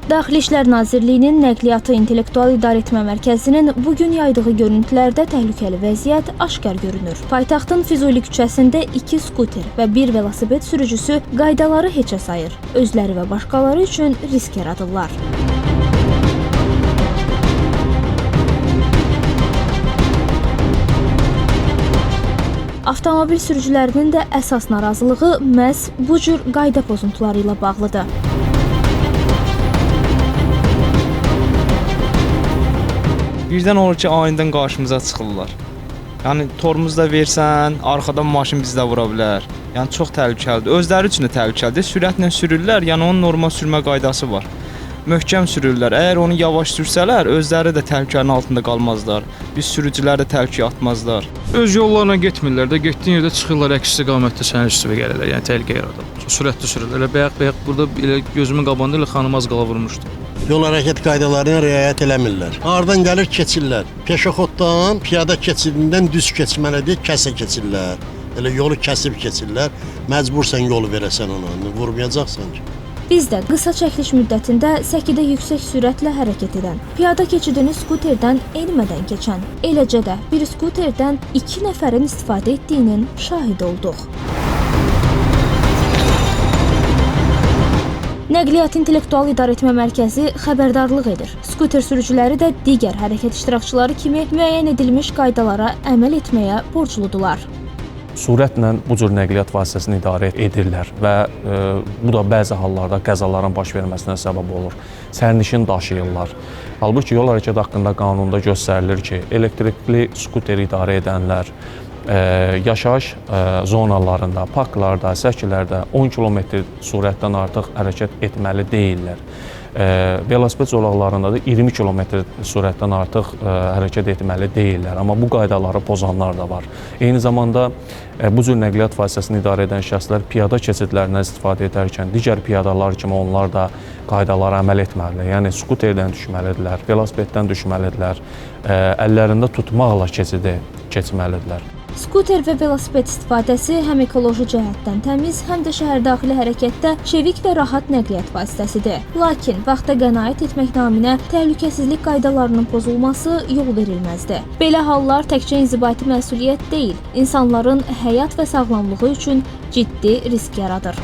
Daxili İşlər Nazirliyinin Nəqliyyatı İntellektual İdarəetmə Mərkəzinin bugün yaydığı görüntülərdə təhlükəli vəziyyət aşkar görünür. Paytaxtın Füzuli küçəsində 2 skuter və 1 velosiped sürücüsü qaydaları heçə sayır. Özləri və başqaları üçün risk yaradırlar. Avtomobil sürücülərinin də əsas narazılığı məhz bu cür qayda pozuntuları ilə bağlıdır. Birdən olur ki, anidən qarşımıza çıxırlar. Yəni tormozda versən, arxadan maşın bizdə vura bilər. Yəni çox təhlükəlidir. Özləri üçün də təhlükəlidir. Sürətlə sürürlər, yəni onun normal sürmə qaydası var. Möhkəm sürürlər. Əgər onu yavaş sürsələr, özləri də təhlükənin altında qalmazlar. Biz sürücülər də təhlükəyə atmazlar. Öz yollarına getmirlər də, getdiyin yerdə çıxırlar əks istiqamətdə sənin üstünə gəlirlər, yəni təhlükə yaradır. Sürətli sürürlər. Elə bayaq burada elə gözümün qabağında elə xanım az qala vurmuşdu. Yol hərəkət qaydalarına riayət eləmirlər. Hardan gəlir keçirlər. Peşəxoddan, piyada keçidindən düz keçməlidir, kəsə keçirlər. Elə yolu kəsib keçirlər. Məcbursan yolu verəsən ona, vurmayacaqsan ki. Biz də qısa çəkiliş müddətində səkidə yüksək sürətlə hərəkət edən, piyada keçidini skuterdən enmədən keçən, eləcə də bir skuterdən 2 nəfərin istifadə etdiyinin şahidi olduq. Nəqliyyat İntellektual İdarəetmə Mərkəzi xəbərdarlıq edir. Skuter sürücüləri də digər hərəkət iştirakçıları kimi müəyyən edilmiş qaydalara əməl etməyə borcludular. Sürətlə bu cür nəqliyyat vasitəsini idarə edirlər və bu da bəzi hallarda qəzaların baş verməsinə səbəb olur. Sərnişin daşıyırlar. Halbuki yol hərəkəti haqqında qanunda göstərilir ki, elektrikli skuteri idarə edənlər yaşayış zonalarında, parklarda, səkilərdə 10 km sürətdən artıq hərəkət etməli deyillər. Velosiped zolaqlarında da 20 km sürətdən artıq hərəkət etməli deyillər. Amma bu qaydaları pozanlar da var. Eyni zamanda bu cür nəqliyyat vasitəsini idarə edən şəxslər piyada keçidlərindən istifadə edərkən digər piyadalar kimi onlar da qaydalara əməl etməlidirlər. Yəni skuterdən düşməlidirlər, velosipeddən düşməlidirlər, əllərində tutmaqla keçidi keçməlidirlər. Skuter və velosiped istifadəsi həm ekoloji cəhətdən təmiz, həm də şəhərdaxili hərəkətdə çevik və rahat nəqliyyat vasitəsidir. Lakin vaxta qənaət etmək naminə təhlükəsizlik qaydalarının pozulması yol verilməzdir. Belə hallar təkcə inzibati məsuliyyət deyil, insanların həyat və sağlamlığı üçün ciddi risk yaradır.